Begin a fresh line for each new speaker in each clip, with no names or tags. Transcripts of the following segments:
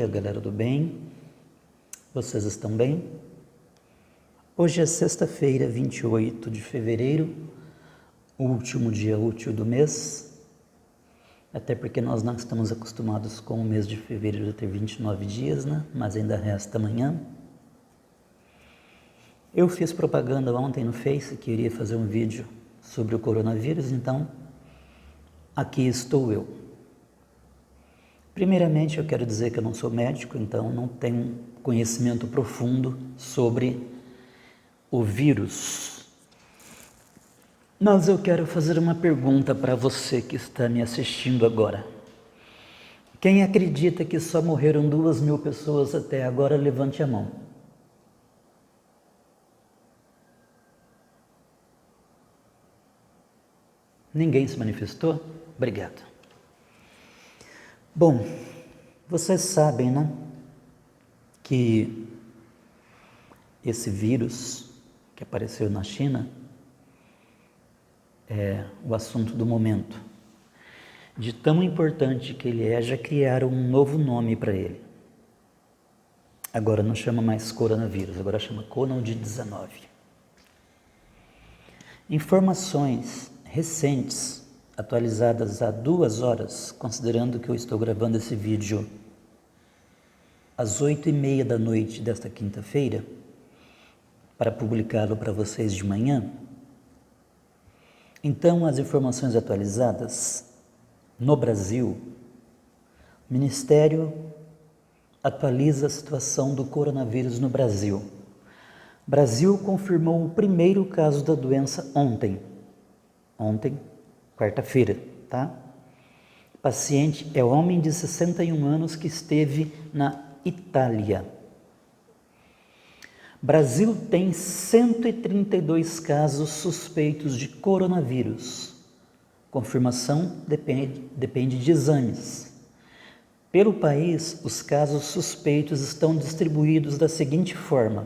galera do bem. Vocês estão bem? Hoje é sexta-feira, 28 de fevereiro, o último dia útil do mês, até porque nós não estamos acostumados com o mês de fevereiro ter 29 dias, né? Mas ainda resta amanhã. Eu fiz propaganda ontem no Face que iria fazer um vídeo sobre o coronavírus, então aqui estou eu. Primeiramente, eu quero dizer que eu não sou médico, então não tenho conhecimento profundo sobre o vírus. Mas eu quero fazer uma pergunta para você que está me assistindo agora. Quem acredita que só morreram 2.000 pessoas até agora, levante a mão. Ninguém se manifestou? Obrigado. Bom, vocês sabem, né, que esse vírus que apareceu na China é o assunto do momento. De tão importante que ele é, já criaram um novo nome para ele. Agora não chama mais coronavírus, agora chama Covid-19. Informações recentes, atualizadas há 2 horas, considerando que eu estou gravando esse vídeo às 8h30 da noite desta quinta-feira, para publicá-lo para vocês de manhã. Então, as informações atualizadas no Brasil, o Ministério atualiza a situação do coronavírus no Brasil. O Brasil confirmou o primeiro caso da doença ontem, quarta-feira, tá? O paciente é homem de 61 anos que esteve na Itália. Brasil tem 132 casos suspeitos de coronavírus. Confirmação depende de exames. Pelo país, os casos suspeitos estão distribuídos da seguinte forma: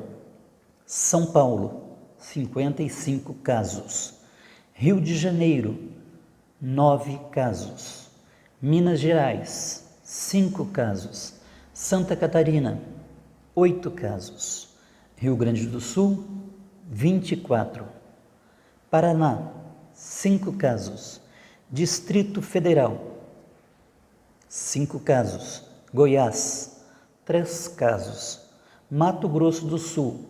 São Paulo, 55 casos. Rio de Janeiro, 9 casos. Minas Gerais, 5 casos. Santa Catarina, 8 casos. Rio Grande do Sul, 24. Paraná, 5 casos. Distrito Federal, 5 casos. Goiás, 3 casos. Mato Grosso do Sul,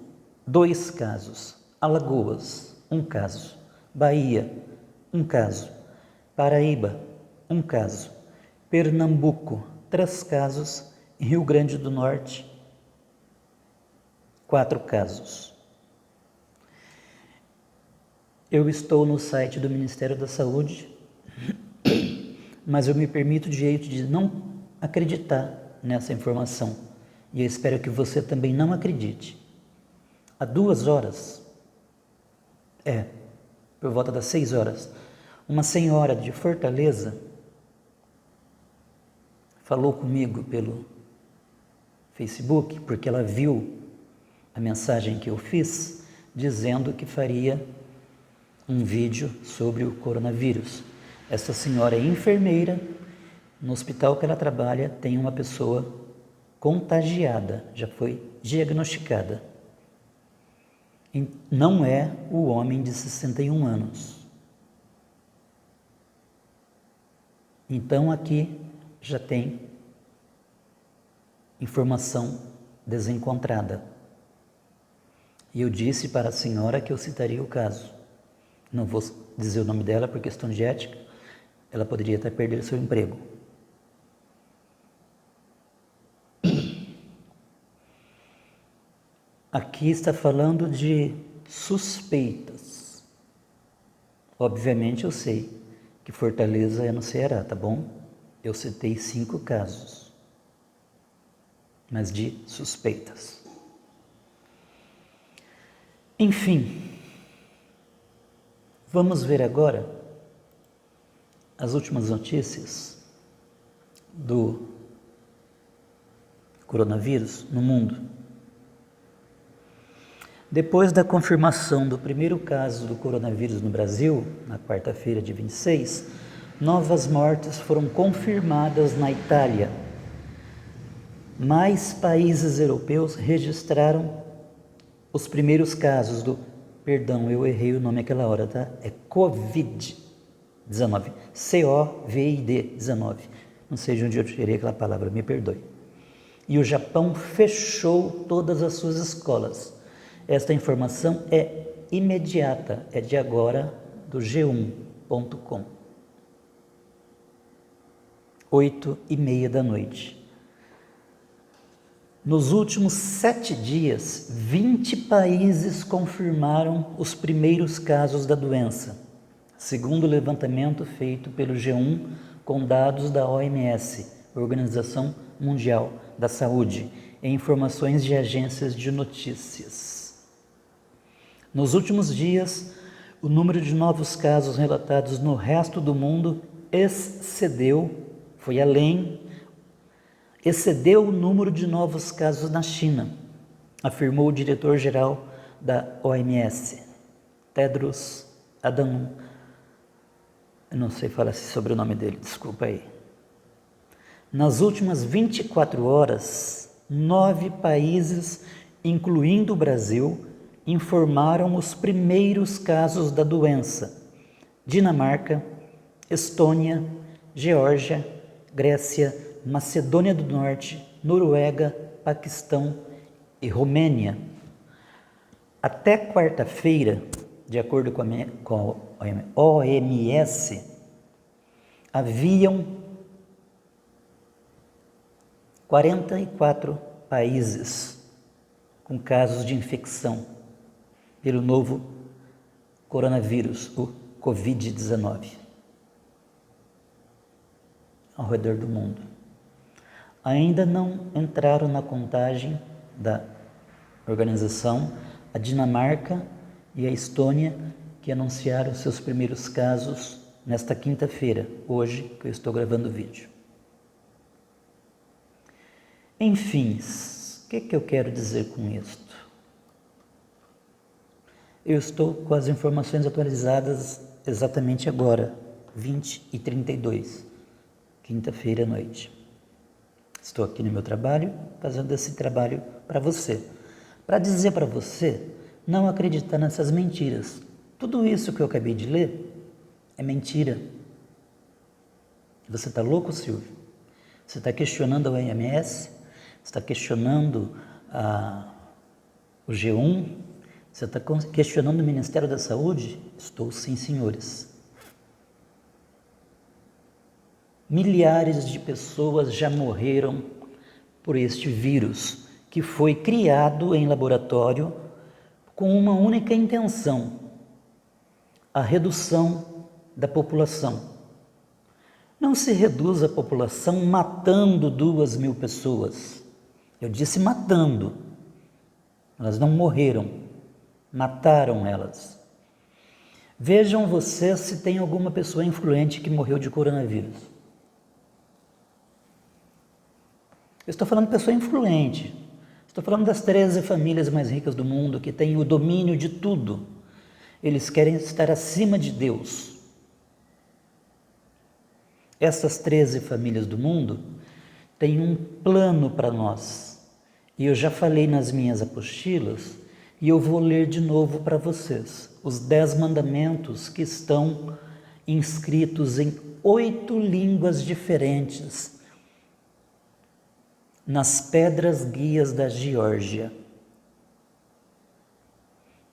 2 casos. Alagoas, 1 caso. Bahia, 1 caso. Paraíba, 1 caso. Pernambuco, 3 casos. Rio Grande do Norte, 4 casos. Eu estou no site do Ministério da Saúde, mas eu me permito o direito de não acreditar nessa informação. E eu espero que você também não acredite. Há 2 horas, por volta das 6 horas, uma senhora de Fortaleza falou comigo pelo Facebook, porque ela viu a mensagem que eu fiz, dizendo que faria um vídeo sobre o coronavírus. Essa senhora é enfermeira, no hospital que ela trabalha tem uma pessoa contagiada, já foi diagnosticada. E não é o homem de 61 anos. Então aqui já tem informação desencontrada. E eu disse para a senhora que eu citaria o caso. Não vou dizer o nome dela por questão de ética, ela poderia até perder seu emprego. Aqui está falando de suspeitas. Obviamente eu sei que Fortaleza é no Ceará, tá bom? Eu citei 5 casos, mas de suspeitas. Enfim, vamos ver agora as últimas notícias do coronavírus no mundo. Depois da confirmação do primeiro caso do coronavírus no Brasil, na quarta-feira de 26, novas mortes foram confirmadas na Itália. mais países europeus registraram os primeiros casos do... Perdão, eu errei o nome aquela hora, tá? É Covid-19. COVID-19. Não sei de onde eu tirei aquela palavra, me perdoe. E o Japão fechou todas as suas escolas. Esta informação é imediata, é de agora, do G1.com. 8h30 da noite. Nos últimos 7 dias, 20 países confirmaram os primeiros casos da doença, segundo o levantamento feito pelo G1 com dados da OMS, Organização Mundial da Saúde, e informações de agências de notícias. Nos últimos dias, o número de novos casos relatados no resto do mundo excedeu o número de novos casos na China, afirmou o diretor-geral da OMS, Tedros Adhanom. Eu não sei falar sobre o nome dele, desculpa aí. Nas últimas 24 horas, 9 países, incluindo o Brasil, informaram os primeiros casos da doença: Dinamarca, Estônia, Geórgia, Grécia, Macedônia do Norte, Noruega, Paquistão e Romênia. Até quarta-feira, de acordo com a OMS, haviam 44 países com casos de infecção pelo novo coronavírus, o Covid-19, ao redor do mundo. Ainda não entraram na contagem da organização a Dinamarca e a Estônia, que anunciaram seus primeiros casos nesta quinta-feira, hoje que eu estou gravando o vídeo. Enfim, o que eu quero dizer com isto? Eu estou com as informações atualizadas exatamente agora, 20h32, quinta-feira à noite. Estou aqui no meu trabalho, fazendo esse trabalho para você. Para dizer para você não acreditar nessas mentiras. Tudo isso que eu acabei de ler é mentira. Você está louco, Silvio? Você está questionando a OMS? Você está questionando o G1? Você está questionando o Ministério da Saúde? Estou sim, senhores. Milhares de pessoas já morreram por este vírus, que foi criado em laboratório com uma única intenção: a redução da população. Não se reduz a população matando 2.000 pessoas. Eu disse matando. Elas não morreram, mataram elas. Vejam vocês se tem alguma pessoa influente que morreu de coronavírus. Eu estou falando de pessoa influente. Estou falando das 13 famílias mais ricas do mundo, que têm o domínio de tudo. Eles querem estar acima de Deus. Essas 13 famílias do mundo têm um plano para nós. E eu já falei nas minhas apostilas, e eu vou ler de novo para vocês. Os 10 mandamentos que estão inscritos em 8 línguas diferentes, nas pedras guias da Geórgia.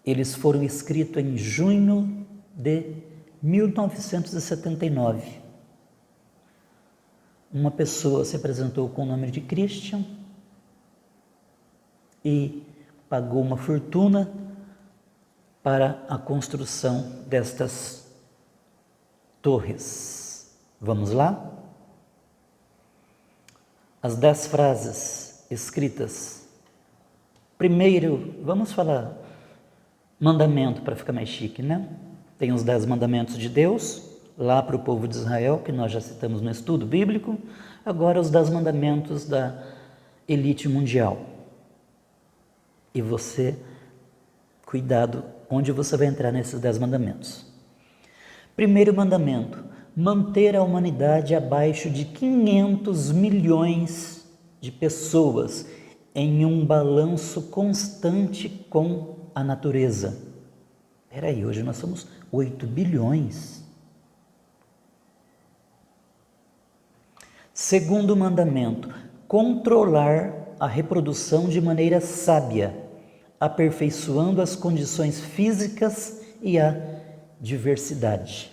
Eles foram escritos em junho de 1979. Uma pessoa se apresentou com o nome de Christian e pagou uma fortuna para a construção destas torres. Vamos lá? As 10 frases escritas. Primeiro, vamos falar mandamento para ficar mais chique, né? Tem os 10 mandamentos de Deus, lá para o povo de Israel, que nós já citamos no estudo bíblico. Agora os 10 mandamentos da elite mundial. E você, cuidado, onde você vai entrar nesses 10 mandamentos. Primeiro mandamento: manter a humanidade abaixo de 500 milhões de pessoas em um balanço constante com a natureza. Espera aí, hoje nós somos 8 bilhões. Segundo mandamento, controlar a reprodução de maneira sábia, aperfeiçoando as condições físicas e a diversidade.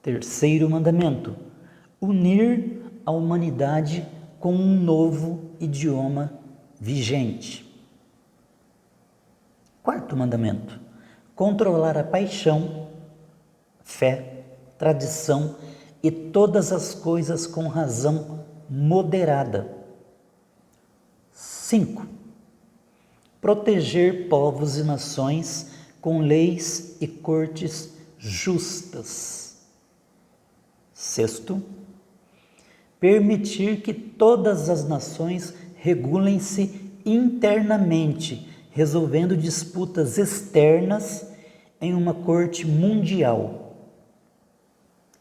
Terceiro mandamento, unir a humanidade com um novo idioma vigente. Quarto mandamento, controlar a paixão, fé, tradição e todas as coisas com razão moderada. 5. Proteger povos e nações com leis e cortes justas. 6. Permitir que todas as nações regulem-se internamente, resolvendo disputas externas em uma corte mundial.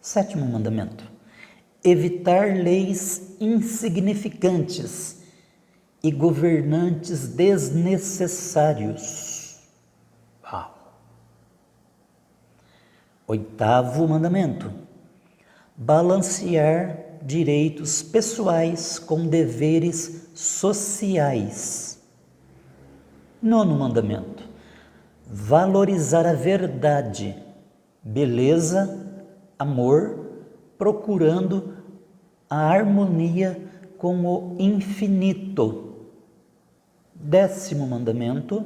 7º mandamento. Evitar leis insignificantes e governantes desnecessários. 8º mandamento. Balancear direitos pessoais com deveres sociais. 9º mandamento. Valorizar a verdade, beleza, amor, procurando a harmonia com o infinito. 10º mandamento.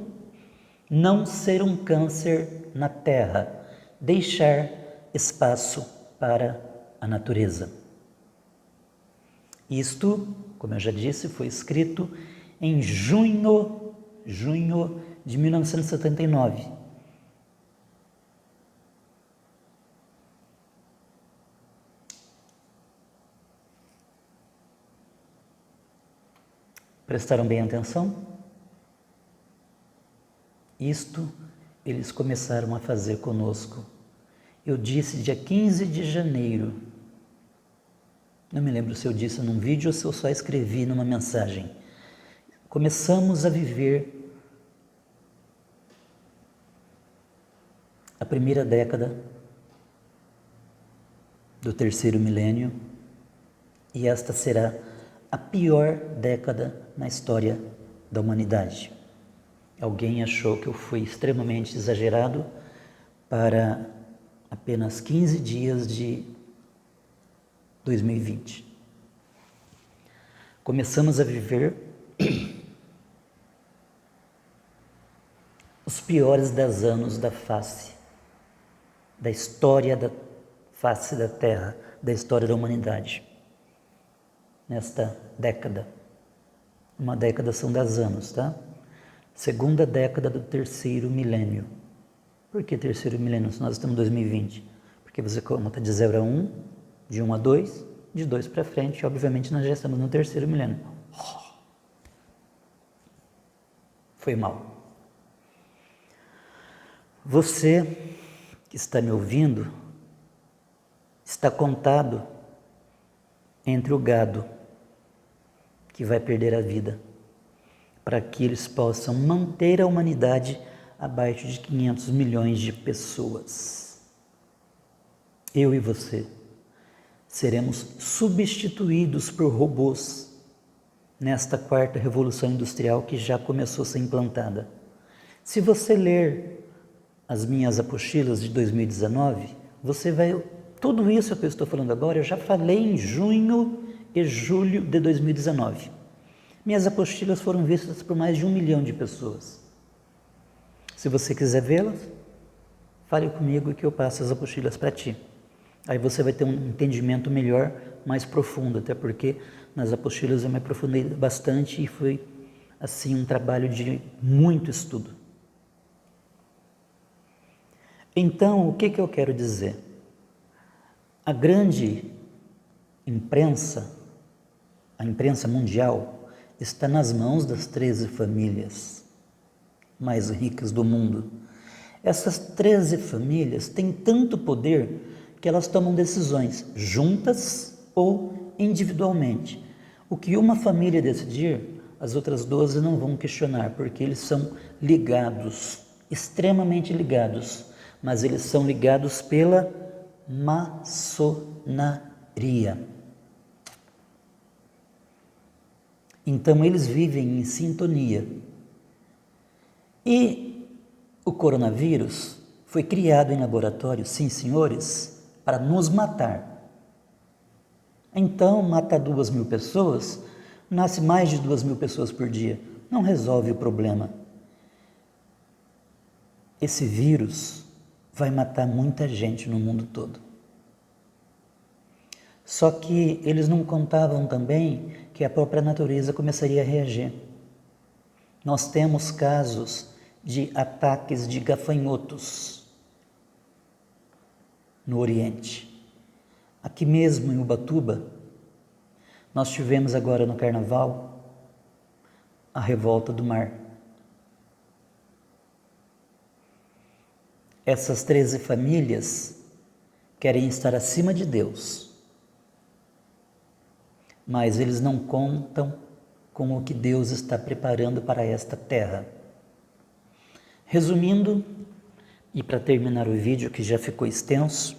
Não ser um câncer na terra, deixar espaço para a natureza. Isto, como eu já disse, foi escrito em junho de 1979. Prestaram bem atenção? Isto eles começaram a fazer conosco. Eu disse dia 15 de janeiro. Não me lembro se eu disse num vídeo ou se eu só escrevi numa mensagem. Começamos a viver a primeira década do terceiro milênio e esta será a pior década na história da humanidade. Alguém achou que eu fui extremamente exagerado para apenas 15 dias de 2020. Começamos a viver os piores 10 anos da história da face da Terra, da história da humanidade. Nesta década. Uma década são 10 anos, tá? Segunda década do terceiro milênio. Por que terceiro milênio se nós estamos em 2020? Porque você conta de 0 a 1, de 1 a 2, de 2 para frente, obviamente nós já estamos no terceiro milênio. Foi mal. Você que está me ouvindo, está contado entre o gado que vai perder a vida, para que eles possam manter a humanidade abaixo de 500 milhões de pessoas. Eu e você seremos substituídos por robôs nesta quarta revolução industrial que já começou a ser implantada. Se você ler as minhas apostilas de 2019, você vai... Tudo isso que eu estou falando agora, eu já falei em junho e julho de 2019. Minhas apostilas foram vistas por mais de 1 milhão de pessoas. Se você quiser vê-las, fale comigo que eu passo as apostilas para ti. Aí você vai ter um entendimento melhor, mais profundo, até porque nas apostilas eu me aprofundei bastante e foi assim um trabalho de muito estudo. Então, o que eu quero dizer? A grande imprensa, a imprensa mundial, está nas mãos das 13 famílias mais ricas do mundo. Essas 13 famílias têm tanto poder que elas tomam decisões juntas ou individualmente. O que uma família decidir, as outras 12 não vão questionar, porque eles são ligados, extremamente ligados, mas eles são ligados pela maçonaria. Então eles vivem em sintonia. E o coronavírus foi criado em laboratório, sim senhores, para nos matar. Então, mata 2.000 pessoas, nasce mais de 2.000 pessoas por dia. Não resolve o problema. Esse vírus vai matar muita gente no mundo todo. Só que eles não contavam também que a própria natureza começaria a reagir. Nós temos casos de ataques de gafanhotos no Oriente. Aqui mesmo em Ubatuba, nós tivemos agora no Carnaval a revolta do mar. Essas 13 famílias querem estar acima de Deus, mas eles não contam com o que Deus está preparando para esta terra. Resumindo, e para terminar o vídeo que já ficou extenso,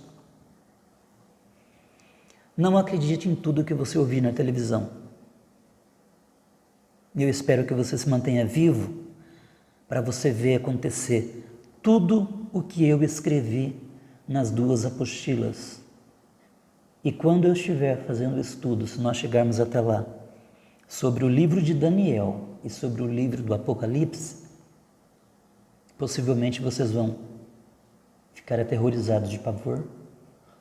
não acredite em tudo que você ouvir na televisão. Eu espero que você se mantenha vivo para você ver acontecer tudo o que eu escrevi nas 2 apostilas. E quando eu estiver fazendo o estudo, se nós chegarmos até lá, sobre o livro de Daniel e sobre o livro do Apocalipse, possivelmente vocês vão ficar aterrorizados de pavor,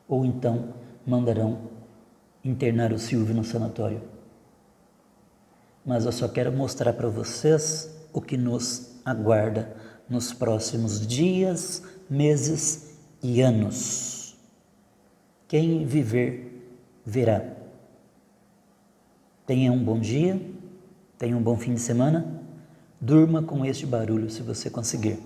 ou então mandarão internar o Silvio no sanatório. Mas eu só quero mostrar para vocês o que nos aguarda nos próximos dias, meses e anos. Quem viver, verá. Tenha um bom dia, tenha um bom fim de semana, durma com este barulho se você conseguir.